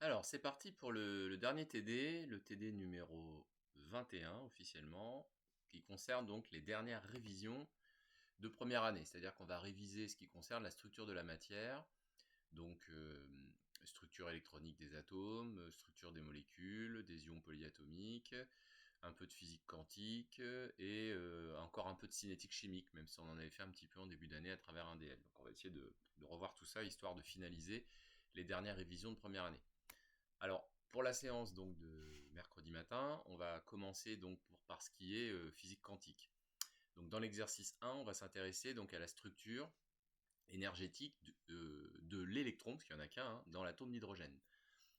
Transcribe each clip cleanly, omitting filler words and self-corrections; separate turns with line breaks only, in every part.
Alors, c'est parti pour le dernier TD, le TD numéro 21 officiellement, qui concerne donc les dernières révisions de première année. C'est-à-dire qu'on va réviser ce qui concerne la structure de la matière, donc structure électronique des atomes, structure des molécules, des ions polyatomiques, un peu de physique quantique et encore un peu de cinétique chimique, même si on en avait fait un petit peu en début d'année à travers un DL. Donc on va essayer de revoir tout ça, histoire de finaliser les dernières révisions de première année. Alors, pour la séance donc de mercredi matin, on va commencer donc par ce qui est physique quantique. Donc, dans l'exercice 1, on va s'intéresser donc à la structure énergétique de l'électron, parce qu'il n'y en a qu'un, dans l'atome d'hydrogène.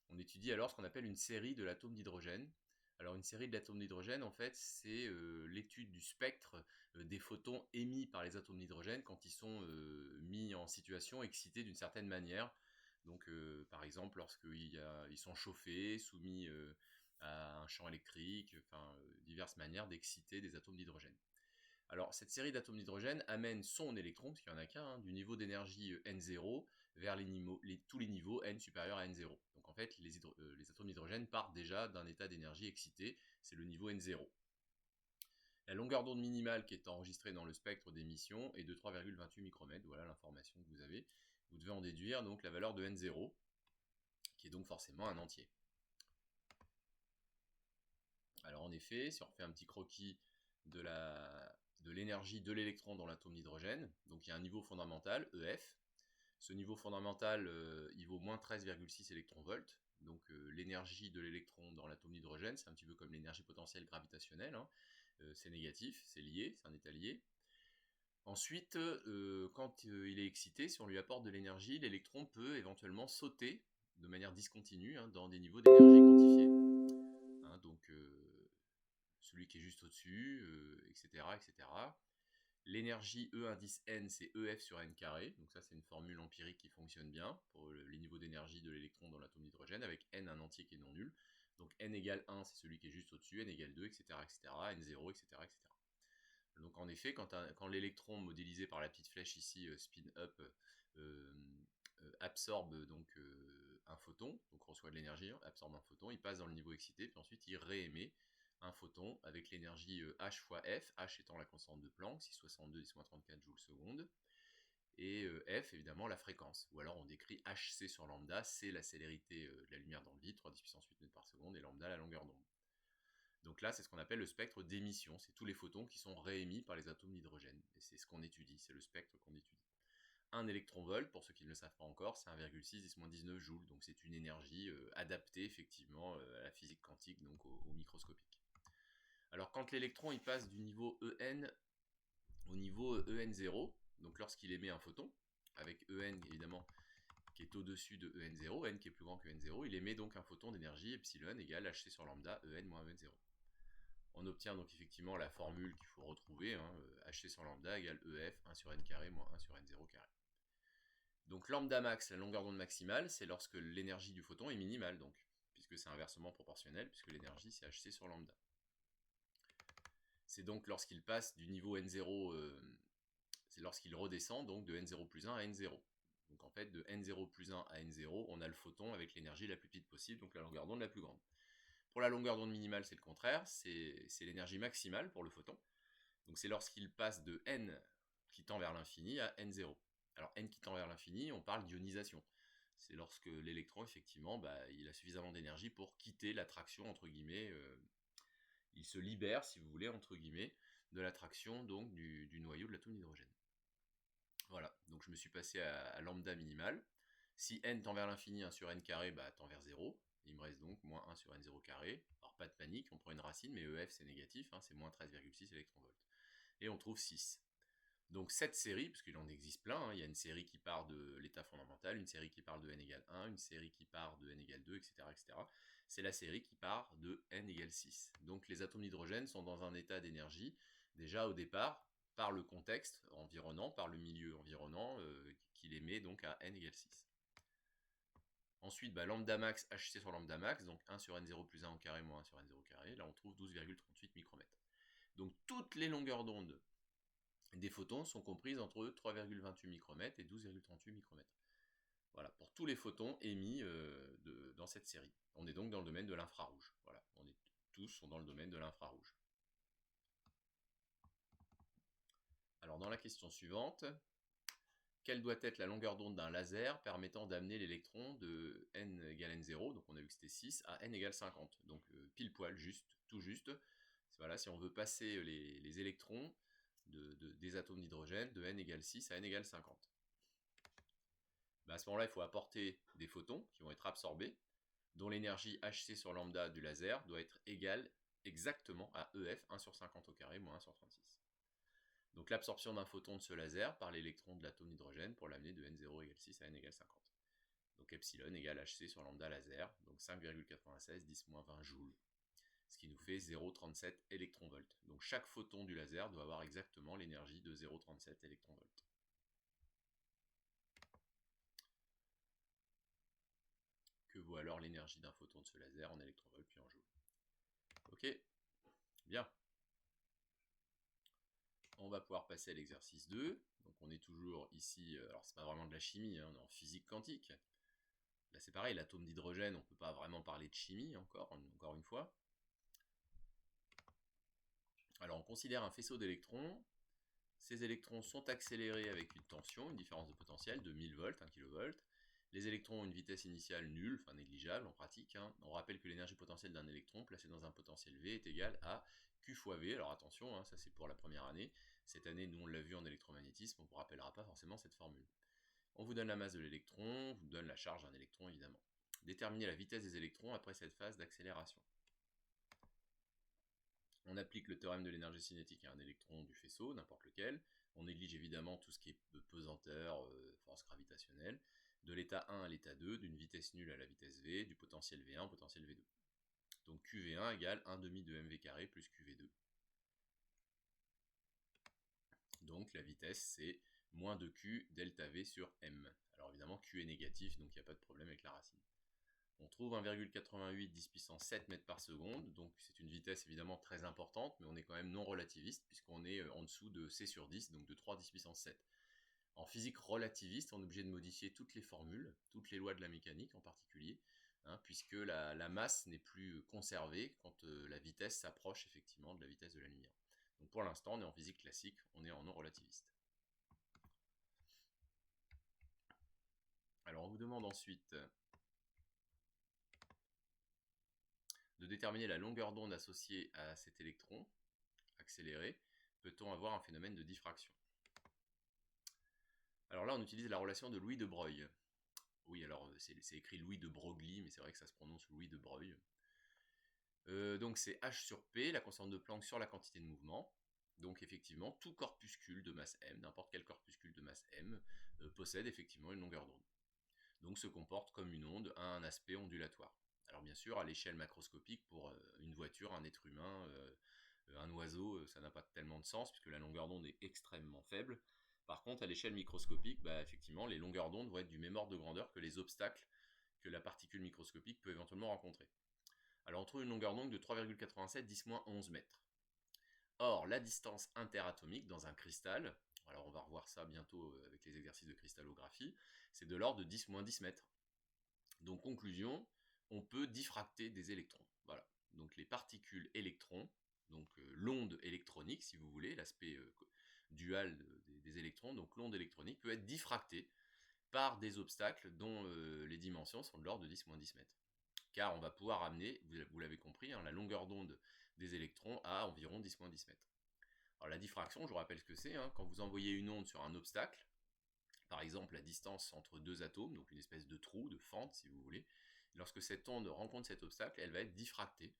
On étudie alors ce qu'on appelle une série de l'atome d'hydrogène. Alors, une série de l'atome d'hydrogène, en fait, c'est l'étude du spectre des photons émis par les atomes d'hydrogène quand ils sont mis en situation, excités d'une certaine manière. Donc, par exemple, lorsqu'ils sont chauffés, soumis à un champ électrique, enfin, diverses manières d'exciter des atomes d'hydrogène. Alors, cette série d'atomes d'hydrogène amène son électron, parce qu'il n'y en a qu'un, du niveau d'énergie N0 vers tous les niveaux N supérieurs à N0. Donc, en fait, les atomes d'hydrogène partent déjà d'un état d'énergie excité, c'est le niveau N0. La longueur d'onde minimale qui est enregistrée dans le spectre d'émission est de 3,28 micromètres. Voilà l'information que vous avez. Vous devez en déduire donc la valeur de N0, qui est donc forcément un entier. Alors en effet, si on refait un petit croquis de l'énergie de l'électron dans l'atome d'hydrogène, donc il y a un niveau fondamental, EF. Ce niveau fondamental, il vaut moins 13,6 électronvolts. Donc l'énergie de l'électron dans l'atome d'hydrogène, c'est un petit peu comme l'énergie potentielle gravitationnelle. C'est négatif, c'est lié, c'est un état lié. Ensuite, quand il est excité, si on lui apporte de l'énergie, l'électron peut éventuellement sauter de manière discontinue dans des niveaux d'énergie quantifiés. Donc celui qui est juste au-dessus, etc., etc. L'énergie E indice N, c'est EF sur N carré. Donc ça, c'est une formule empirique qui fonctionne bien pour les niveaux d'énergie de l'électron dans l'atome d'hydrogène, avec N un entier qui est non nul. Donc N égale 1, c'est celui qui est juste au-dessus, N égale 2, etc., etc., N0, etc., etc. Donc en effet, quand l'électron modélisé par la petite flèche ici, spin up, euh, absorbe donc un photon, donc reçoit de l'énergie, absorbe un photon, il passe dans le niveau excité, puis ensuite il réémet un photon avec l'énergie H fois F, H étant la constante de Planck, 662 10 34 joules seconde, et F évidemment la fréquence, ou alors on décrit HC sur lambda, c'est la célérité de la lumière dans le vide, 3 10 puissance 8 mètres par seconde, et lambda la longueur d'onde. Donc là, c'est ce qu'on appelle le spectre d'émission. C'est tous les photons qui sont réémis par les atomes d'hydrogène. Et c'est ce qu'on étudie, c'est le spectre qu'on étudie. 1 électronvolt, pour ceux qui ne le savent pas encore, c'est 1,6 10-19 joules. Donc c'est une énergie adaptée effectivement à la physique quantique, donc au microscopique. Alors quand l'électron il passe du niveau En au niveau En0, donc lorsqu'il émet un photon, avec En évidemment qui est au-dessus de En0, N qui est plus grand que En0, il émet donc un photon d'énergie epsilon égale Hc sur lambda En moins En0. On obtient donc effectivement la formule qu'il faut retrouver, Hc sur lambda égale EF 1 sur n carré moins 1 sur n0 carré. Donc lambda max, la longueur d'onde maximale, c'est lorsque l'énergie du photon est minimale, donc, puisque c'est inversement proportionnel, puisque l'énergie c'est Hc sur lambda. C'est donc lorsqu'il passe du niveau n0, c'est lorsqu'il redescend donc de n0 plus 1 à n0. Donc en fait, de n0 plus 1 à n0, on a le photon avec l'énergie la plus petite possible, donc la longueur d'onde la plus grande. Pour la longueur d'onde minimale, c'est le contraire, c'est l'énergie maximale pour le photon. Donc c'est lorsqu'il passe de n qui tend vers l'infini à n0. Alors n qui tend vers l'infini, on parle d'ionisation. C'est lorsque l'électron, effectivement, il a suffisamment d'énergie pour quitter l'attraction, entre guillemets, il se libère, si vous voulez, entre guillemets, de l'attraction donc du noyau de l'atome d'hydrogène. Voilà, donc je me suis passé à lambda minimal. Si n tend vers l'infini, 1 sur n carré tend vers 0. Il me reste donc moins 1 sur n0 carré. Alors pas de panique, on prend une racine, mais EF c'est négatif, c'est moins 13,6 électronvolts. Et on trouve 6. Donc cette série, parce qu'il en existe plein, il y a une série qui part de l'état fondamental, une série qui part de n égale 1, une série qui part de n égale 2, etc. etc. C'est la série qui part de n égale 6. Donc les atomes d'hydrogène sont dans un état d'énergie, déjà au départ, par le contexte environnant, par le milieu environnant, qui les met donc à n égale 6. Ensuite, lambda max, Hc sur lambda max, donc 1 sur n0 plus 1 au carré moins 1 sur n0 carré, là on trouve 12,38 micromètres. Donc toutes les longueurs d'onde des photons sont comprises entre 3,28 micromètres et 12,38 micromètres. Voilà, pour tous les photons émis dans cette série. On est donc dans le domaine de l'infrarouge. Voilà, tous sont dans le domaine de l'infrarouge. Alors dans la question suivante, quelle doit être la longueur d'onde d'un laser permettant d'amener l'électron de n égale n0, donc on a vu que c'était 6, à n égale 50. Donc pile poil, tout juste. Voilà, si on veut passer les électrons des atomes d'hydrogène de n égale 6 à n égale 50. À ce moment-là, il faut apporter des photons qui vont être absorbés, dont l'énergie Hc sur lambda du laser doit être égale exactement à EF 1 sur 50 au carré moins 1 sur 36. Donc l'absorption d'un photon de ce laser par l'électron de l'atome d'hydrogène pour l'amener de n0 égale 6 à n égale 50. Donc epsilon égale Hc sur lambda laser, donc 5,96 10-20 joules, ce qui nous fait 0,37 électronvolts. Donc chaque photon du laser doit avoir exactement l'énergie de 0,37 électronvolts. Que vaut alors l'énergie d'un photon de ce laser en électronvolts puis en joules? Ok, bien. On va pouvoir passer à l'exercice 2. Donc on est toujours ici, alors c'est pas vraiment de la chimie, on est en physique quantique. Là c'est pareil, l'atome d'hydrogène, on ne peut pas vraiment parler de chimie encore une fois. Alors on considère un faisceau d'électrons. Ces électrons sont accélérés avec une tension, une différence de potentiel de 1000 volts, 1 kV. Les électrons ont une vitesse initiale nulle, enfin négligeable en pratique. On rappelle que l'énergie potentielle d'un électron placé dans un potentiel V est égale à Q fois V. Alors attention, ça c'est pour la première année. Cette année, nous on l'a vu en électromagnétisme, on ne vous rappellera pas forcément cette formule. On vous donne la masse de l'électron, on vous donne la charge d'un électron évidemment. Déterminez la vitesse des électrons après cette phase d'accélération. On applique le théorème de l'énergie cinétique à un électron du faisceau, n'importe lequel. On néglige évidemment tout ce qui est pesanteur, force gravitationnelle, de l'état 1 à l'état 2, d'une vitesse nulle à la vitesse V, du potentiel V1 au potentiel V2. Donc QV1 égale 1 demi de mv carré plus QV2. Donc la vitesse c'est moins 2Q delta V sur M. Alors évidemment Q est négatif, donc il n'y a pas de problème avec la racine. On trouve 1,88 10 puissance 7 mètres par seconde, donc c'est une vitesse évidemment très importante, mais on est quand même non relativiste, puisqu'on est en dessous de C sur 10, donc de 3 10 puissance 7. En physique relativiste, on est obligé de modifier toutes les formules, toutes les lois de la mécanique en particulier, puisque la masse n'est plus conservée quand la vitesse s'approche effectivement de la vitesse de la lumière. Donc pour l'instant, on est en physique classique, on est en non relativiste. Alors on vous demande ensuite de déterminer la longueur d'onde associée à cet électron accéléré. Peut-on avoir un phénomène de diffraction? Alors là, on utilise la relation de Louis de Broglie. Oui, alors c'est écrit Louis de Broglie, mais c'est vrai que ça se prononce Louis de Broglie. Donc c'est H sur P, la constante de Planck sur la quantité de mouvement. Donc effectivement, tout corpuscule de masse m, n'importe quel corpuscule de masse m, possède effectivement une longueur d'onde. Donc se comporte comme une onde à un aspect ondulatoire. Alors bien sûr, à l'échelle macroscopique, pour une voiture, un être humain, un oiseau, ça n'a pas tellement de sens, puisque la longueur d'onde est extrêmement faible. Par contre, à l'échelle microscopique, effectivement, les longueurs d'onde vont être du même ordre de grandeur que les obstacles que la particule microscopique peut éventuellement rencontrer. Alors on trouve une longueur d'onde de 3,87 10-11 mètres. Or, la distance interatomique dans un cristal, alors on va revoir ça bientôt avec les exercices de cristallographie, c'est de l'ordre de 10-10 mètres. Donc conclusion, on peut diffracter des électrons. Voilà. Donc les particules électrons, donc l'onde électronique si vous voulez, l'aspect dual des électrons, donc l'onde électronique peut être diffractée par des obstacles dont les dimensions sont de l'ordre de 10-10 mètres. Car on va pouvoir amener, vous l'avez compris, la longueur d'onde des électrons à environ 10-10 mètres. Alors la diffraction, je vous rappelle ce que c'est, quand vous envoyez une onde sur un obstacle, par exemple la distance entre deux atomes, donc une espèce de trou, de fente si vous voulez, lorsque cette onde rencontre cet obstacle, elle va être diffractée.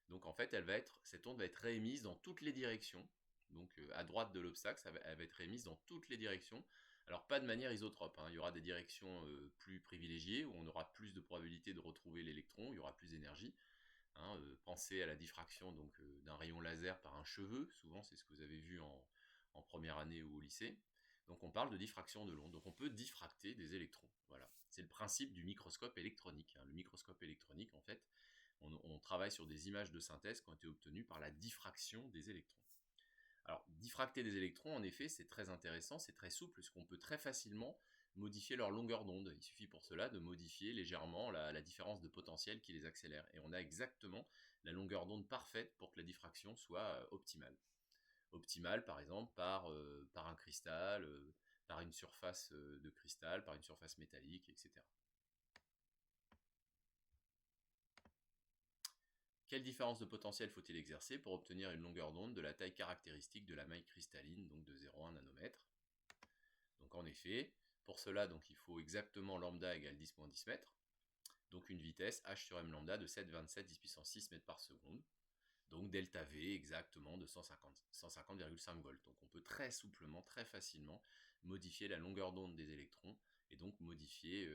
Donc en fait, cette onde va être réémise dans toutes les directions. Donc à droite de l'obstacle, elle va être réémise dans toutes les directions. Alors pas de manière isotrope, il y aura des directions plus privilégiées, où on aura plus de probabilité de retrouver l'électron, il y aura plus d'énergie. Pensez à la diffraction d'un rayon laser par un cheveu, souvent c'est ce que vous avez vu en première année ou au lycée. Donc on parle de diffraction de l'onde, donc on peut diffracter des électrons. Voilà, c'est le principe du microscope électronique. Le microscope électronique, en fait, on travaille sur des images de synthèse qui ont été obtenues par la diffraction des électrons. Alors, diffracter des électrons, en effet, c'est très intéressant, c'est très souple, puisqu'on peut très facilement modifier leur longueur d'onde. Il suffit pour cela de modifier légèrement la différence de potentiel qui les accélère. Et on a exactement la longueur d'onde parfaite pour que la diffraction soit optimale. Optimale, par exemple, par un cristal, par une surface de cristal, par une surface métallique, etc. Quelle différence de potentiel faut-il exercer pour obtenir une longueur d'onde de la taille caractéristique de la maille cristalline, donc de 0,1 nanomètre? Donc en effet, pour cela, donc, il faut exactement lambda égale 10-10 mètres, donc une vitesse h sur m lambda de 7,27 10 puissance 6 mètres par seconde, donc delta V exactement de 150,5 volts. Donc on peut très souplement, très facilement modifier la longueur d'onde des électrons et donc modifier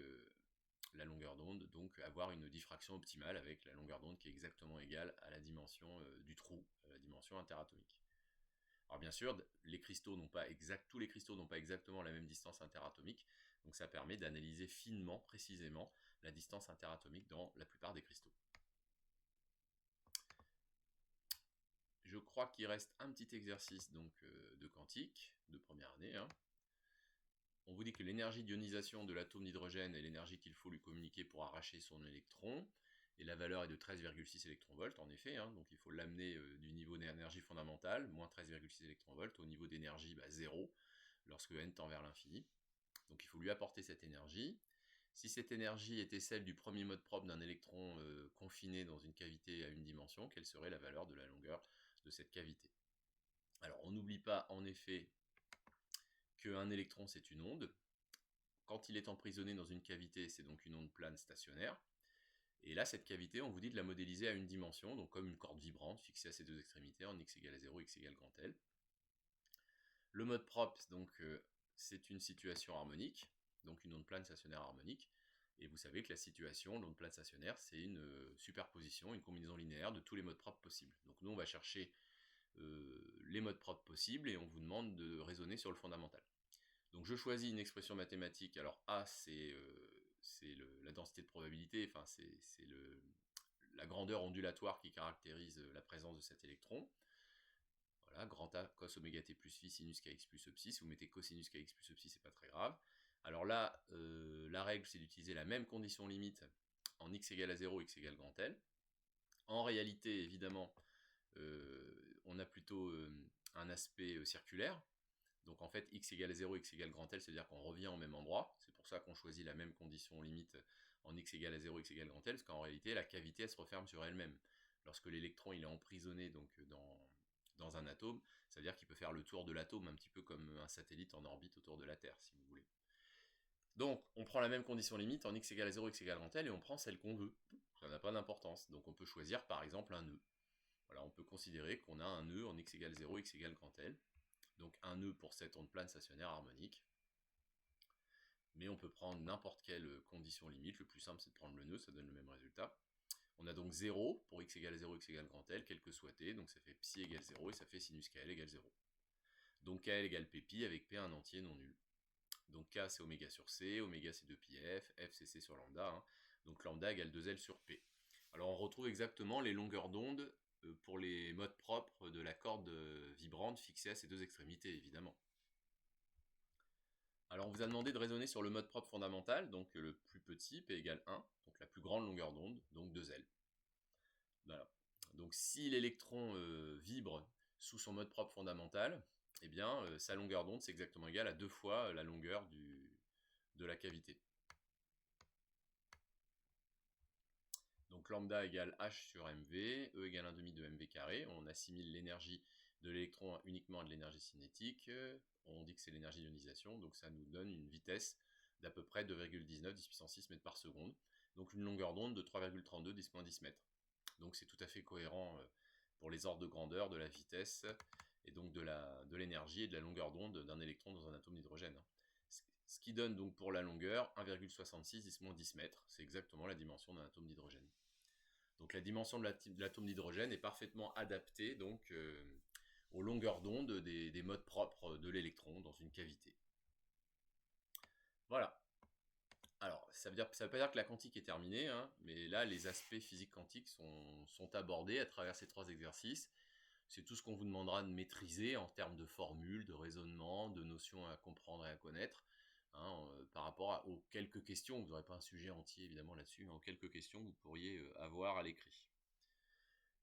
la longueur d'onde, donc avoir une diffraction optimale avec la longueur d'onde qui est exactement égale à la dimension du trou, à la dimension interatomique. Alors bien sûr, tous les cristaux n'ont pas exactement la même distance interatomique, donc ça permet d'analyser finement, précisément, la distance interatomique dans la plupart des cristaux. Je crois qu'il reste un petit exercice donc, de quantique, de première année. On vous dit que l'énergie d'ionisation de l'atome d'hydrogène est l'énergie qu'il faut lui communiquer pour arracher son électron, et la valeur est de 13,6 électronvolts, en effet, donc il faut l'amener du niveau d'énergie fondamentale, moins 13,6 électronvolts, au niveau d'énergie 0, lorsque n tend vers l'infini. Donc il faut lui apporter cette énergie. Si cette énergie était celle du premier mode propre d'un électron confiné dans une cavité à une dimension, quelle serait la valeur de la longueur de cette cavité? Alors on n'oublie pas en effet qu'un électron c'est une onde. Quand il est emprisonné dans une cavité, c'est donc une onde plane stationnaire. Et là, cette cavité, on vous dit de la modéliser à une dimension, donc comme une corde vibrante fixée à ses deux extrémités en x égale à 0, x égale grand L. Le mode propre, donc, c'est une situation harmonique, donc une onde plane stationnaire harmonique. Et vous savez que la situation, l'onde plane stationnaire, c'est une superposition, une combinaison linéaire de tous les modes propres possibles. Donc nous, on va chercher les modes propres possibles et on vous demande de raisonner sur le fondamental. Donc je choisis une expression mathématique. Alors A, c'est la densité de probabilité, enfin c'est la grandeur ondulatoire qui caractérise la présence de cet électron. Voilà, grand A cos oméga t plus phi sinus kx plus psi. Si vous mettez cosinus kx plus psi, c'est pas très grave. Alors là, la règle, c'est d'utiliser la même condition limite en x égale à 0, x égale grand L. En réalité, évidemment, on a plutôt un aspect circulaire. Donc en fait, x égale 0, x égale grand L, c'est-à-dire qu'on revient au même endroit. C'est pour ça qu'on choisit la même condition limite en x égale à 0, x égale grand L, parce qu'en réalité, la cavité, elle se referme sur elle-même. Lorsque l'électron il est emprisonné donc, dans un atome, c'est-à-dire qu'il peut faire le tour de l'atome, un petit peu comme un satellite en orbite autour de la Terre, si vous voulez. Donc, on prend la même condition limite en x égale à 0, x égale grand L, et on prend celle qu'on veut. Ça n'a pas d'importance. Donc on peut choisir par exemple un nœud. Voilà, on peut considérer qu'on a un nœud en x égale 0, x égale grand L. Donc un nœud pour cette onde plane stationnaire harmonique. Mais on peut prendre n'importe quelle condition limite. Le plus simple, c'est de prendre le nœud, ça donne le même résultat. On a donc 0 pour x égale 0, x égale grand L, quel que soit t. Donc ça fait psi égale 0 et ça fait sinus KL égale 0. Donc KL égale Ppi avec P un entier non nul. Donc K c'est oméga sur C, oméga c'est 2πf, F c'est C sur lambda. Donc lambda égale 2L sur P. Alors on retrouve exactement les longueurs d'onde pour les modes propres de la corde vibrante fixée à ses deux extrémités, évidemment. Alors on vous a demandé de raisonner sur le mode propre fondamental, donc le plus petit, P égale 1, donc la plus grande longueur d'onde, donc 2L. Voilà. Donc si l'électron vibre sous son mode propre fondamental, eh bien sa longueur d'onde c'est exactement égal à 2 fois la longueur de la cavité. Donc lambda égale h sur mv, E égale 1,5 de mv carré. On assimile l'énergie de l'électron uniquement à de l'énergie cinétique. On dit que c'est l'énergie d'ionisation, donc ça nous donne une vitesse d'à peu près 2,19 10 puissance 6 mètres par seconde. Donc une longueur d'onde de 3,32 10 mètres. Donc c'est tout à fait cohérent pour les ordres de grandeur de la vitesse et donc de l'énergie et de la longueur d'onde d'un électron dans un atome d'hydrogène. Ce qui donne donc pour la longueur 1,66 10 mètres. C'est exactement la dimension d'un atome d'hydrogène. Donc la dimension de l'atome d'hydrogène est parfaitement adaptée donc, aux longueurs d'onde des modes propres de l'électron dans une cavité. Voilà. Alors, ça veut pas dire que la quantique est terminée, mais là, les aspects physiques quantiques sont abordés à travers ces 3 exercices. C'est tout ce qu'on vous demandera de maîtriser en termes de formules, de raisonnement, de notions à comprendre et à connaître. par rapport aux quelques questions, vous n'aurez pas un sujet entier évidemment là-dessus, mais aux quelques questions que vous pourriez avoir à l'écrit.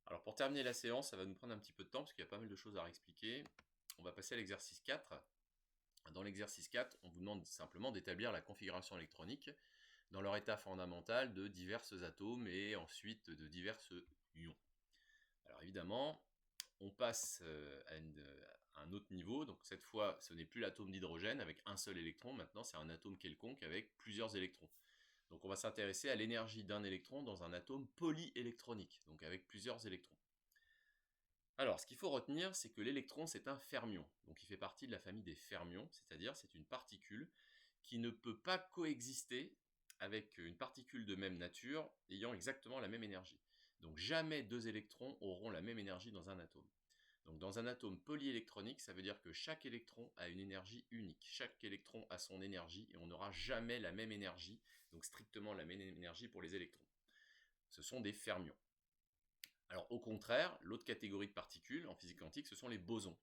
Alors pour terminer la séance, ça va nous prendre un petit peu de temps parce qu'il y a pas mal de choses à réexpliquer. On va passer à l'exercice 4. Dans l'exercice 4, on vous demande simplement d'établir la configuration électronique dans leur état fondamental de divers atomes et ensuite de divers ions. Alors évidemment, on passe à un autre niveau, donc cette fois ce n'est plus l'atome d'hydrogène avec un seul électron, maintenant c'est un atome quelconque avec plusieurs électrons. Donc on va s'intéresser à l'énergie d'un électron dans un atome polyélectronique, donc avec plusieurs électrons. Alors, ce qu'il faut retenir, c'est que l'électron, c'est un fermion. Donc, il fait partie de la famille des fermions, c'est-à-dire c'est une particule qui ne peut pas coexister avec une particule de même nature ayant exactement la même énergie. Donc, jamais deux électrons auront la même énergie dans un atome. Donc, dans un atome polyélectronique, ça veut dire que chaque électron a une énergie unique. Chaque électron a son énergie et on n'aura jamais la même énergie, donc strictement la même énergie pour les électrons. Ce sont des fermions. Alors au contraire, l'autre catégorie de particules en physique quantique, ce sont les bosons.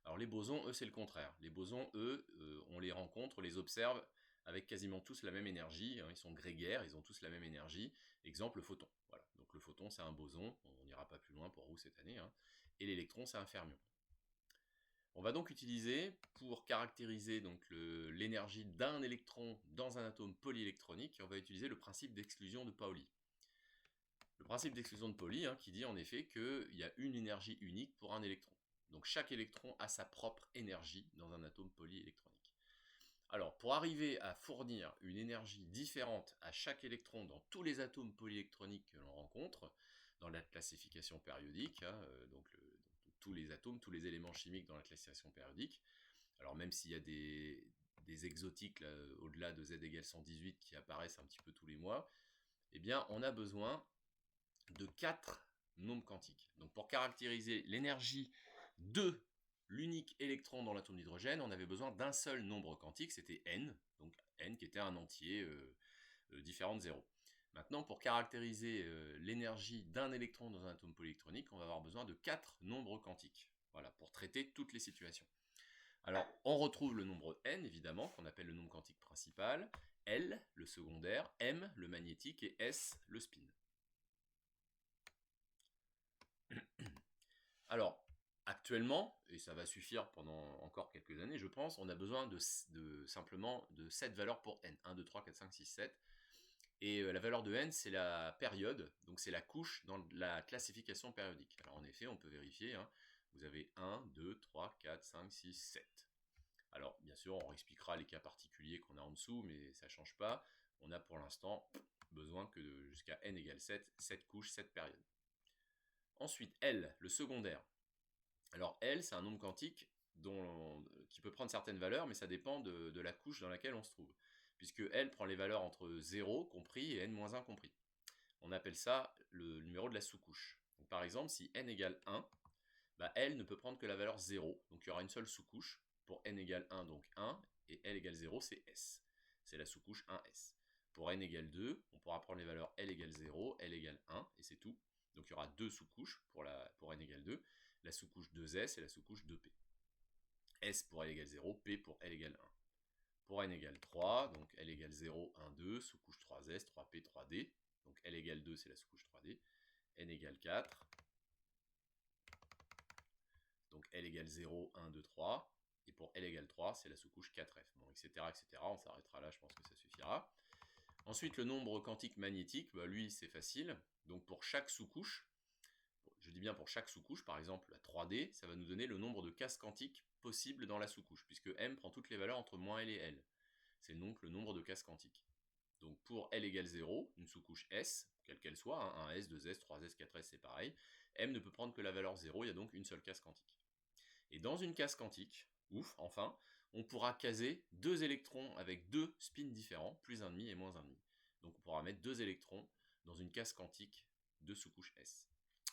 Alors les bosons, eux, c'est le contraire. Les bosons, eux, on les rencontre, on les observe avec quasiment tous la même énergie. Ils sont grégaires, ils ont tous la même énergie. Exemple, le photon. Voilà. Donc le photon, c'est un boson. On n'ira pas plus loin pour vous cette année. Et l'électron, c'est un fermion. On va donc utiliser, pour caractériser l'énergie d'un électron dans un atome polyélectronique, on va utiliser le principe d'exclusion de Pauli. Le principe d'exclusion de Pauli qui dit en effet qu'il y a une énergie unique pour un électron. Donc chaque électron a sa propre énergie dans un atome polyélectronique. Alors pour arriver à fournir une énergie différente à chaque électron dans tous les atomes polyélectroniques que l'on rencontre, dans la classification périodique, donc tous les atomes, tous les éléments chimiques dans la classification périodique, alors même s'il y a des exotiques au-delà de Z égale 118 qui apparaissent un petit peu tous les mois, eh bien on a besoin de 4 nombres quantiques. Donc pour caractériser l'énergie de l'unique électron dans l'atome d'hydrogène, on avait besoin d'un seul nombre quantique, c'était n, donc n qui était un entier différent de 0. Maintenant, pour caractériser l'énergie d'un électron dans un atome polyélectronique, on va avoir besoin de 4 nombres quantiques, voilà, pour traiter toutes les situations. Alors, on retrouve le nombre n, évidemment, qu'on appelle le nombre quantique principal, L, le secondaire, M, le magnétique, et S, le spin. Alors, actuellement, et ça va suffire pendant encore quelques années, je pense, on a besoin simplement de 7 valeurs pour n. 1, 2, 3, 4, 5, 6, 7. Et la valeur de n, c'est la période, donc c'est la couche dans la classification périodique. Alors en effet, on peut vérifier, vous avez 1, 2, 3, 4, 5, 6, 7. Alors bien sûr, on expliquera les cas particuliers qu'on a en dessous, mais ça ne change pas. On a pour l'instant besoin que jusqu'à n égale 7, 7 couches, 7 périodes. Ensuite, L, le secondaire. Alors L, c'est un nombre quantique qui peut prendre certaines valeurs, mais ça dépend de la couche dans laquelle on se trouve. Puisque L prend les valeurs entre 0 compris et n-1 compris. On appelle ça le numéro de la sous-couche. Par exemple, si n égale 1, L ne peut prendre que la valeur 0. Donc il y aura une seule sous-couche. Pour n égale 1, donc 1, et L égale 0, c'est S. C'est la sous-couche 1S. Pour n égale 2, on pourra prendre les valeurs L égale 0, L égale 1, et c'est tout. Donc il y aura deux sous-couches pour n égale 2, la sous-couche 2S et la sous-couche 2P. S pour L égale 0, P pour L égale 1. Pour n égale 3, donc L égale 0, 1, 2, sous-couche 3S, 3P, 3D. Donc L égale 2, c'est la sous-couche 3D. N égale 4. Donc L égale 0, 1, 2, 3. Et pour L égale 3, c'est la sous-couche 4F. Bon, etc., etc. On s'arrêtera là, je pense que ça suffira. Ensuite, le nombre quantique magnétique, lui, c'est facile. Donc pour chaque sous-couche, je dis bien pour chaque sous-couche, par exemple la 3D, ça va nous donner le nombre de cases quantiques possibles dans la sous-couche, puisque M prend toutes les valeurs entre moins L et L. C'est donc le nombre de cases quantiques. Donc pour L égale 0, une sous-couche S, quelle qu'elle soit, 1S, 2S, 3S, 4S, c'est pareil, M ne peut prendre que la valeur 0, il y a donc une seule case quantique. Et dans une case quantique, ouf, enfin, on pourra caser deux électrons avec deux spins différents, plus 1,5 et moins 1,5. Donc on pourra mettre deux électrons dans une case quantique de sous-couche S.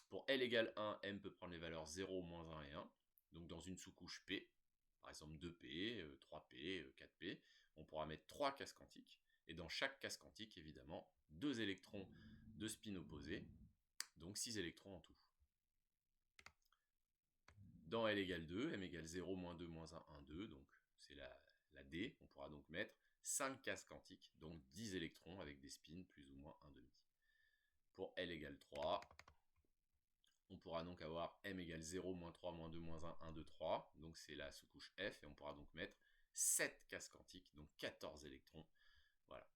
Pour L égale 1, M peut prendre les valeurs 0, moins 1 et 1. Donc dans une sous-couche P, par exemple 2P, 3P, 4P, on pourra mettre 3 cases quantiques. Et dans chaque case quantique, évidemment, 2 électrons de spin opposés, donc 6 électrons en tout. Dans L égale 2, M égale 0, moins 2, moins 1, 1, 2, donc c'est la D, on pourra donc mettre 5 cases quantiques, donc 10 électrons avec des spins plus ou moins 1,5. Pour L égale 3, on pourra donc avoir M égale 0, moins 3, moins 2, moins 1, 1, 2, 3. Donc c'est la sous-couche F, et on pourra donc mettre 7 cases quantiques, donc 14 électrons. Voilà.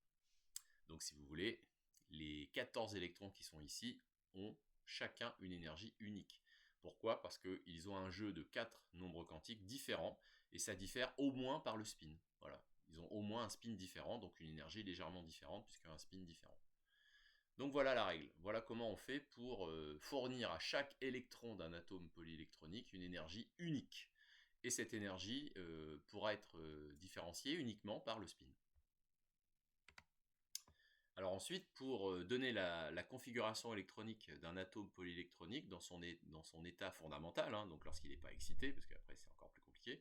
Donc si vous voulez, les 14 électrons qui sont ici ont chacun une énergie unique. Pourquoi? Parce qu'ils ont un jeu de 4 nombres quantiques différents, et ça diffère au moins par le spin. Voilà. Ils ont au moins un spin différent, donc une énergie légèrement différente, puisqu'un spin différent. Donc voilà la règle. Voilà comment on fait pour fournir à chaque électron d'un atome polyélectronique une énergie unique. Et cette énergie pourra être différenciée uniquement par le spin. Alors ensuite, pour donner la configuration électronique d'un atome polyélectronique dans son état fondamental, hein, donc lorsqu'il n'est pas excité, parce qu'après c'est encore plus compliqué,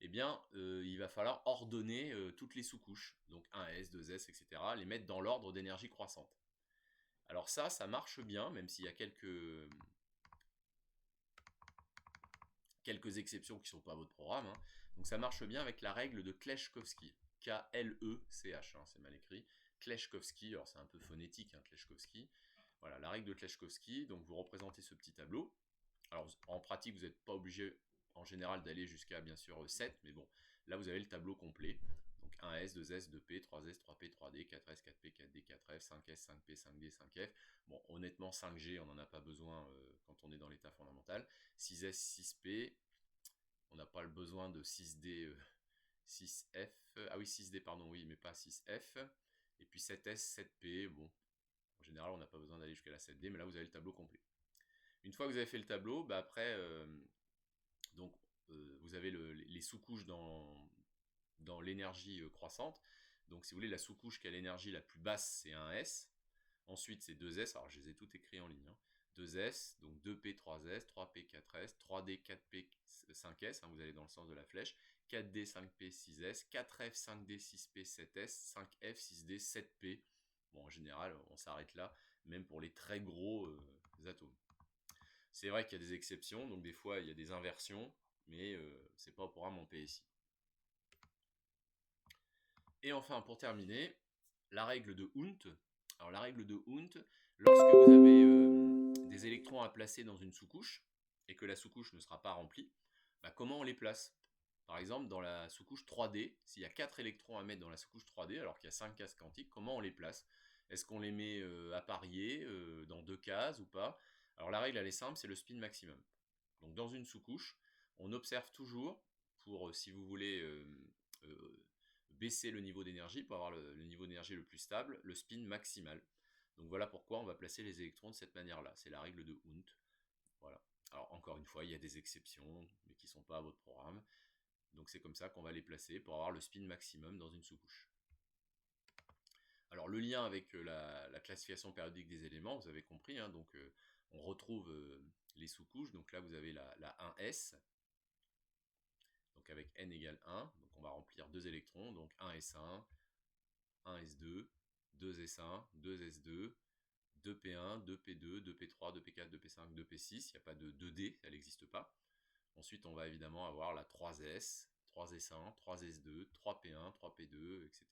eh bien il va falloir ordonner toutes les sous-couches, donc 1s, 2s, etc., les mettre dans l'ordre d'énergie croissante. Alors ça marche bien, même s'il y a quelques exceptions qui ne sont pas votre programme. Hein. Donc ça marche bien avec la règle de Kleshkovsky. K-L-E-C-H, hein, c'est mal écrit. Kleshkovsky, alors c'est un peu phonétique, hein, Kleshkovsky. Voilà, la règle de Kleshkovsky, donc vous représentez ce petit tableau. Alors en pratique, vous n'êtes pas obligé en général d'aller jusqu'à bien sûr 7, mais bon, là vous avez le tableau complet. Donc 1S, 2S, 2P, 3S, 3P, 3D, 4S, 4P, 4D, 4F, 5S, 5P, 5D, 5F. Bon, honnêtement, 5G, on n'en a pas besoin quand on est dans l'état fondamental. 6S, 6P, on n'a pas le besoin de 6D, 6F. Ah oui, 6D, pardon, oui, mais pas 6F. Et puis 7S, 7P, bon, en général, on n'a pas besoin d'aller jusqu'à la 7D, mais là, vous avez le tableau complet. Une fois que vous avez fait le tableau, bah après, donc, vous avez les sous-couches dans l'énergie croissante. Donc, si vous voulez, la sous-couche qui a l'énergie la plus basse, c'est 1S. Ensuite, c'est 2S. Alors, je les ai toutes écrits en ligne. Hein. 2S, donc 2P, 3S, 3P, 4S, 3D, 4P, 5S. Hein, vous allez dans le sens de la flèche. 4D, 5P, 6S. 4F, 5D, 6P, 7S. 5F, 6D, 7P. Bon, en général, on s'arrête là, même pour les très gros atomes. C'est vrai qu'il y a des exceptions, donc des fois, il y a des inversions, mais ce n'est pas au programme en PSI. Et enfin, pour terminer, la règle de Hund. Alors la règle de Hund, lorsque vous avez des électrons à placer dans une sous-couche, et que la sous-couche ne sera pas remplie, bah, comment on les place? Par exemple, dans la sous-couche 3D, s'il y a 4 électrons à mettre dans la sous-couche 3D, alors qu'il y a 5 cases quantiques, comment on les place? Est-ce qu'on les met à parier dans 2 cases ou pas? Alors la règle, elle est simple, c'est le spin maximum. Donc dans une sous-couche, on observe toujours, pour si vous voulez baisser le niveau d'énergie, pour avoir le niveau d'énergie le plus stable, le spin maximal. Donc voilà pourquoi on va placer les électrons de cette manière-là. C'est la règle de Hund. Voilà. Alors encore une fois, il y a des exceptions, mais qui ne sont pas à votre programme. Donc c'est comme ça qu'on va les placer pour avoir le spin maximum dans une sous-couche. Alors le lien avec la classification périodique des éléments, vous avez compris, hein, donc on retrouve les sous-couches. Donc là vous avez la 1S, donc avec n égale 1, donc on va remplir 2 électrons, donc 1s1, 1s2, 2s1, 2s2, 2p1, 2p2, 2p3, 2p4, 2p5, 2p6, il n'y a pas de 2d, elle n'existe pas. Ensuite on va évidemment avoir la 3s, 3s1, 3s2, 3p1, 3p2, etc.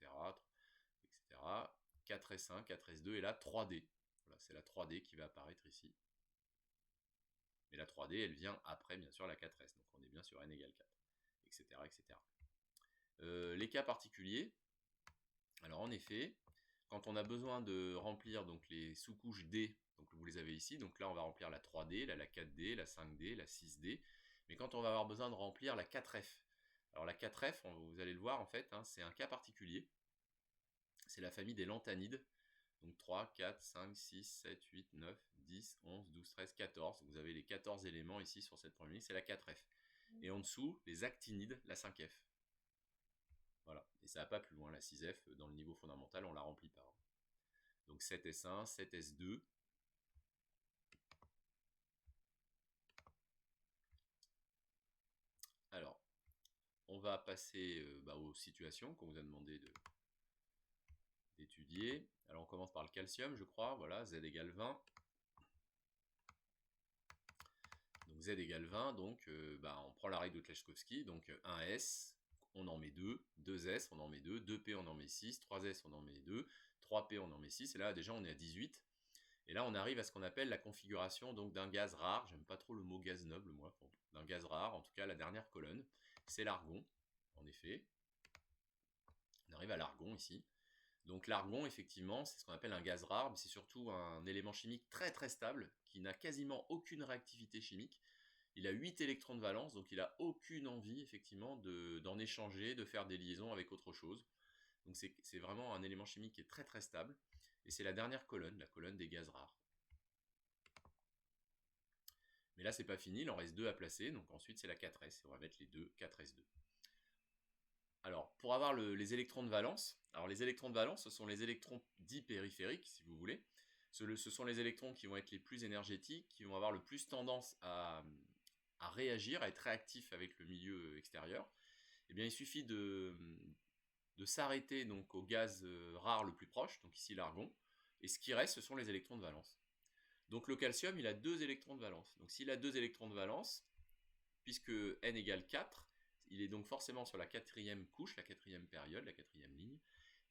4s1, 4s2 et la 3d. Voilà, c'est la 3d qui va apparaître ici. Et la 3d, elle vient après, bien sûr, la 4s. Donc on est bien sur n égale 4, etc. etc. Les cas particuliers. Alors en effet, quand on a besoin de remplir donc, les sous-couches D, donc vous les avez ici, donc là on va remplir la 3D, la 4D, la 5D, la 6D. Mais quand on va avoir besoin de remplir la 4F, alors la 4F, vous allez le voir en fait, hein, c'est un cas particulier. C'est la famille des lanthanides. Donc 3, 4, 5, 6, 7, 8, 9, 10, 11, 12, 13, 14. Vous avez les 14 éléments ici sur cette première ligne, c'est la 4F. Et en dessous, les actinides, la 5F. Voilà, et ça va pas plus loin, la 6F, dans le niveau fondamental, on la remplit pas. Donc 7S1, 7S2. Alors, on va passer aux situations qu'on vous a demandé d'étudier. Alors on commence par le calcium, je crois, voilà, Z égale 20. Donc Z égale 20, donc on prend la règle de Kleshkovsky, donc 1S, on en met 2, 2s, on en met 2, 2p, on en met 6, 3s, on en met 2, 3p, on en met 6, et là déjà on est à 18. Et là on arrive à ce qu'on appelle la configuration donc d'un gaz rare, j'aime pas trop le mot gaz noble moi, d'un gaz rare, en tout cas la dernière colonne, c'est l'argon, en effet. On arrive à l'argon ici. Donc l'argon, effectivement, c'est ce qu'on appelle un gaz rare, mais c'est surtout un élément chimique très très stable, qui n'a quasiment aucune réactivité chimique. Il a 8 électrons de valence, donc il n'a aucune envie, effectivement, d'en échanger, de faire des liaisons avec autre chose. Donc c'est vraiment un élément chimique qui est très très stable, et c'est la dernière colonne, la colonne des gaz rares. Mais là, c'est pas fini, il en reste 2 à placer, donc ensuite c'est la 4s, on va mettre les deux 4s2. Alors, pour avoir les électrons de valence, alors les électrons de valence, ce sont les électrons dits périphériques, si vous voulez. Ce sont les électrons qui vont être les plus énergétiques, qui vont avoir le plus tendance à réagir, à être réactifs avec le milieu extérieur. Eh bien, il suffit de s'arrêter donc au gaz rare le plus proche, donc ici l'argon, et ce qui reste, ce sont les électrons de valence. Donc le calcium, il a 2 électrons de valence. Donc s'il a 2 électrons de valence, puisque n égale 4, il est donc forcément sur la quatrième couche, la quatrième période, la quatrième ligne,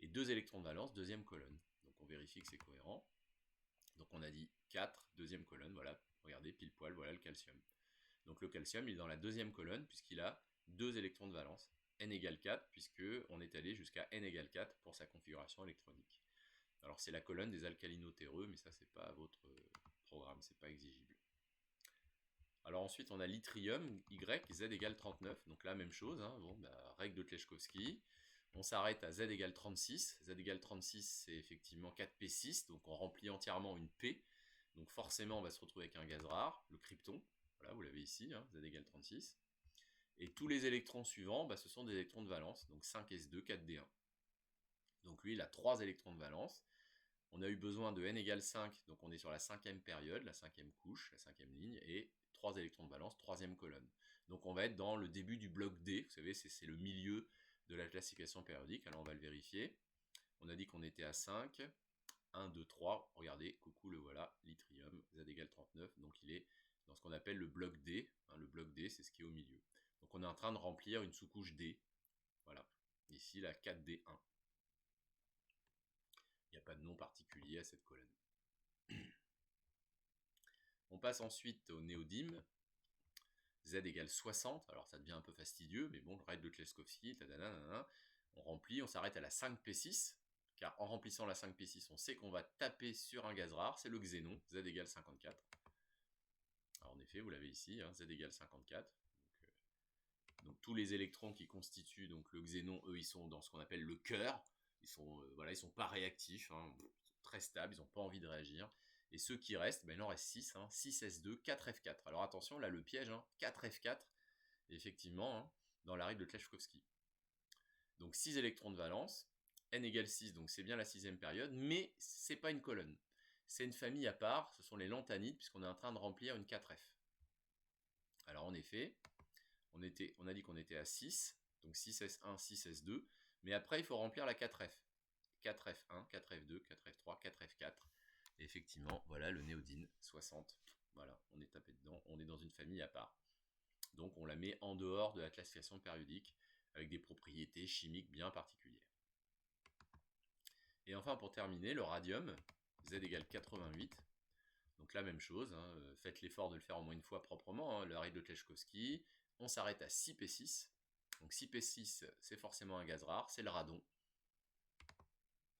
et 2 électrons de valence, deuxième colonne. Donc on vérifie que c'est cohérent. Donc on a dit 4, deuxième colonne, voilà, regardez, pile poil, voilà le calcium. Donc le calcium, il est dans la deuxième colonne, puisqu'il a 2 électrons de valence, n égale 4, puisqu'on est allé jusqu'à n égale 4 pour sa configuration électronique. Alors c'est la colonne des alcalino-terreux, mais ça c'est pas votre programme, c'est pas exigible. Alors ensuite, on a l'yttrium, Y, Z égale 39. Donc là, même chose, hein, bon, règle de Tleshkovsky. On s'arrête à Z égale 36. Z égale 36, c'est effectivement 4p6, donc on remplit entièrement une P. Donc forcément, on va se retrouver avec un gaz rare, le krypton. Voilà, vous l'avez ici, hein, Z égale 36. Et tous les électrons suivants, ce sont des électrons de valence, donc 5s2, 4d1. Donc lui, il a 3 électrons de valence. On a eu besoin de n égale 5, donc on est sur la cinquième période, la cinquième couche, la cinquième ligne, et 3 électrons de valence, troisième colonne. Donc on va être dans le début du bloc D, vous savez, c'est le milieu de la classification périodique. Alors on va le vérifier. On a dit qu'on était à 5, 1, 2, 3, regardez, coucou, le voilà, l'yttrium, Z égale 39, donc il est dans ce qu'on appelle le bloc D. Le bloc D, c'est ce qui est au milieu. Donc on est en train de remplir une sous-couche D. Voilà, ici la 4D1. Il n'y a pas de nom particulier à cette colonne. On passe ensuite au néodyme. Z égale 60. Alors ça devient un peu fastidieux, mais bon, règle de Tleshkovsky, on remplit, on s'arrête à la 5p6, car en remplissant la 5p6, on sait qu'on va taper sur un gaz rare, c'est le xénon, Z égale 54. Alors en effet, vous l'avez ici, hein, Z égale 54. Donc tous les électrons qui constituent donc le xénon, eux, ils sont dans ce qu'on appelle le cœur. Ils sont pas réactifs, hein, ils sont très stables, ils n'ont pas envie de réagir. Et ceux qui restent, il en reste 6, hein, 6s2, 4f4. Alors attention, là le piège, hein, 4f4, effectivement, hein, dans la règle de Tleshkovsky. Donc 6 électrons de valence, n égale 6, donc c'est bien la sixième période, mais c'est pas une colonne. C'est une famille à part, ce sont les lanthanides, puisqu'on est en train de remplir une 4f. Alors en effet, on a dit qu'on était à 6, donc 6s1, 6s2, mais après il faut remplir la 4f. 4f1, 4f2, 4f3, 4f4. Et effectivement, voilà le néodyne 60. Voilà, on est tapé dedans, on est dans une famille à part. Donc on la met en dehors de la classification périodique avec des propriétés chimiques bien particulières. Et enfin pour terminer, le radium, Z égale 88. Donc la même chose, hein, faites l'effort de le faire au moins une fois proprement, hein, la règle de Tleshkovsky. On s'arrête à 6p6. Donc 6p6, c'est forcément un gaz rare, c'est le radon.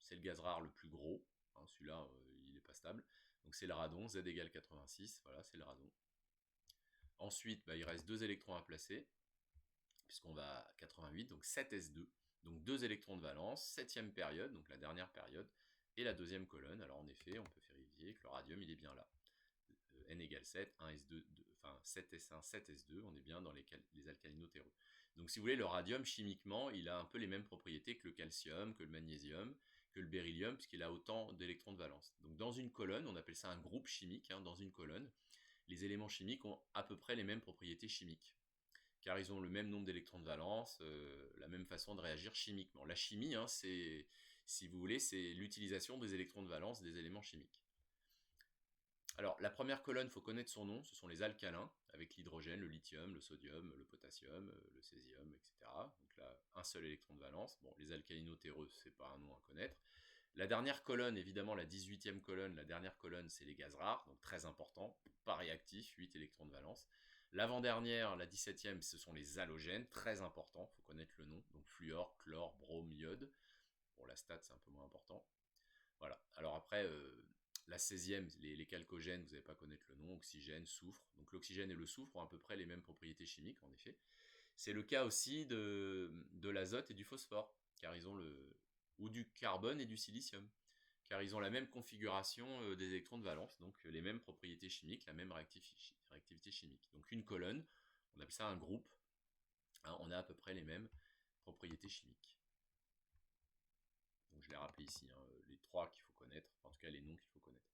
C'est le gaz rare le plus gros, hein, celui-là il n'est pas stable. Donc c'est le radon, Z égale 86, voilà, c'est le radon. Ensuite, il reste 2 électrons à placer, puisqu'on va à 88, donc 7s2. Donc 2 électrons de valence, 7e période, donc la dernière période, et la deuxième colonne. Alors en effet, on peut vérifier que le radium, il est bien là. N égale 7, 1s2, enfin 7s1, 7s2, on est bien dans les alcalino-terreux. Donc si vous voulez, le radium, chimiquement, il a un peu les mêmes propriétés que le calcium, que le magnésium, que le beryllium, puisqu'il a autant d'électrons de valence. Donc dans une colonne, on appelle ça un groupe chimique, hein, dans une colonne, les éléments chimiques ont à peu près les mêmes propriétés chimiques, car ils ont le même nombre d'électrons de valence, la même façon de réagir chimiquement. La chimie, hein, si vous voulez, c'est l'utilisation des électrons de valence des éléments chimiques. Alors, la première colonne, il faut connaître son nom, ce sont les alcalins, avec l'hydrogène, le lithium, le sodium, le potassium, le césium, etc. Donc là, un seul électron de valence. Bon, les alcalinotéreux, c'est pas un nom à connaître. La dernière colonne, évidemment, la 18e colonne, la dernière colonne, c'est les gaz rares, donc très important, pas réactif, 8 électrons de valence. L'avant-dernière, la 17e, ce sont les halogènes, très important, il faut connaître le nom, donc fluor, chlore, brome, iode. Pour la stat, c'est un peu moins important. Voilà. Alors après, la 16e, les chalcogènes, vous n'allez pas connaître le nom, oxygène, soufre. Donc l'oxygène et le soufre ont à peu près les mêmes propriétés chimiques, en effet. C'est le cas aussi de l'azote et du phosphore, car ils ont ou du carbone et du silicium, car ils ont la même configuration des électrons de valence, donc les mêmes propriétés chimiques, la même réactivité chimique. Donc une colonne, on appelle ça un groupe, hein, on a à peu près les mêmes propriétés chimiques. Donc je l'ai rappelé ici, hein, les trois qu'il faut connaître, en tout cas les noms qu'il faut connaître.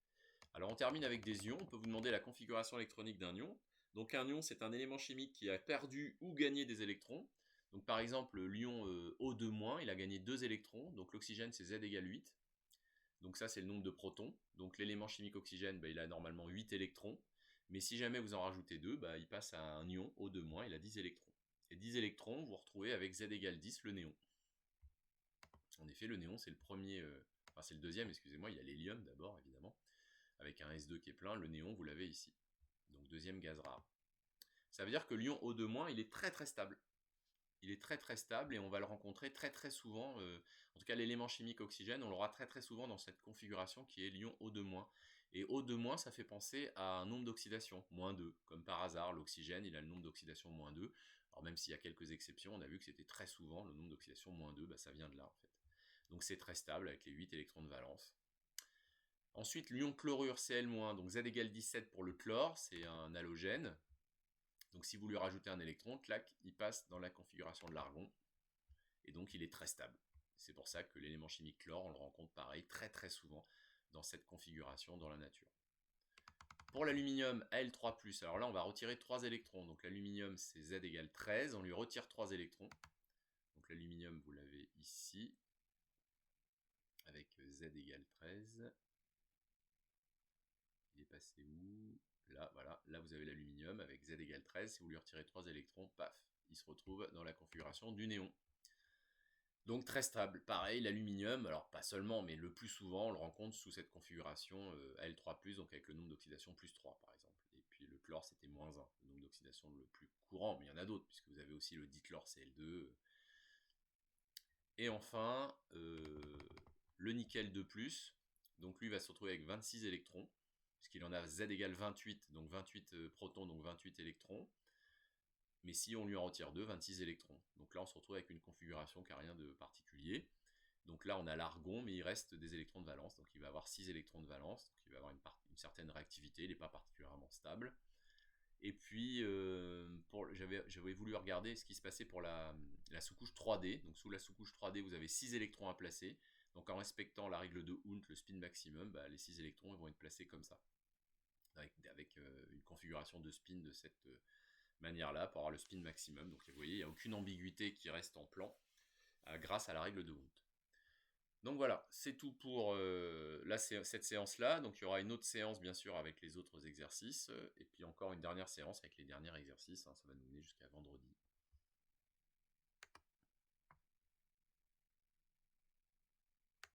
Alors on termine avec des ions, on peut vous demander la configuration électronique d'un ion. Donc un ion, c'est un élément chimique qui a perdu ou gagné des électrons. Donc par exemple, l'ion O2-, il a gagné 2 électrons, donc l'oxygène c'est Z égale 8. Donc ça c'est le nombre de protons. Donc l'élément chimique oxygène, il a normalement 8 électrons. Mais si jamais vous en rajoutez 2, il passe à un ion O2-, il a 10 électrons. Et 10 électrons, vous retrouvez avec Z égale 10 le néon. En effet, le néon c'est le premier, enfin c'est le deuxième, excusez-moi, il y a l'hélium d'abord évidemment, avec un S2 qui est plein, le néon vous l'avez ici. Donc deuxième gaz rare. Ça veut dire que l'ion O2-, il est très très stable. Il est très très stable et on va le rencontrer très très souvent, en tout cas l'élément chimique oxygène, on l'aura très très souvent dans cette configuration qui est l'ion O2-. Et O2-, ça fait penser à un nombre d'oxydation, -2. Comme par hasard, l'oxygène, il a le nombre d'oxydation -2. Alors même s'il y a quelques exceptions, on a vu que c'était très souvent le nombre d'oxydation -2, ça vient de là en fait. Donc c'est très stable avec les 8 électrons de valence. Ensuite, l'ion chlorure Cl-, donc Z égale 17 pour le chlore, c'est un halogène. Donc si vous lui rajoutez un électron, clac, il passe dans la configuration de l'argon. Et donc il est très stable. C'est pour ça que l'élément chimique chlore, on le rencontre pareil très très souvent dans cette configuration dans la nature. Pour l'aluminium Al3+, alors là on va retirer 3 électrons. Donc l'aluminium c'est Z égale 13, on lui retire 3 électrons. Donc l'aluminium vous l'avez ici, avec Z égale 13. Il est passé où? Là, voilà. Là, vous avez l'aluminium avec Z égale 13. Si vous lui retirez 3 électrons, paf, il se retrouve dans la configuration du néon. Donc très stable. Pareil, l'aluminium, alors pas seulement, mais le plus souvent, on le rencontre sous cette configuration Al3+, donc avec le nombre d'oxydation +3 par exemple. Et puis le chlore, c'était -1, le nombre d'oxydation le plus courant, mais il y en a d'autres, puisque vous avez aussi le dichlore Cl2. Et enfin, le nickel 2+, donc lui va se retrouver avec 26 électrons, puisqu'il en a Z égale 28, donc 28 protons, donc 28 électrons. Mais si on lui en retire 2, 26 électrons. Donc là, on se retrouve avec une configuration qui n'a rien de particulier. Donc là, on a l'argon, mais il reste des électrons de valence. Donc il va avoir 6 électrons de valence, donc il va avoir une certaine réactivité, il n'est pas particulièrement stable. Et puis, j'avais voulu regarder ce qui se passait pour la sous-couche 3D. Donc sous la sous-couche 3D, vous avez 6 électrons à placer. Donc en respectant la règle de Hund, le spin maximum, les 6 électrons vont être placés comme ça. Avec une configuration de spin de cette manière-là pour avoir le spin maximum. Donc vous voyez, il n'y a aucune ambiguïté qui reste en plan grâce à la règle de Hund. Donc voilà, c'est tout pour cette séance-là. Donc il y aura une autre séance bien sûr avec les autres exercices. Et puis encore une dernière séance avec les derniers exercices. Ça va nous mener jusqu'à vendredi.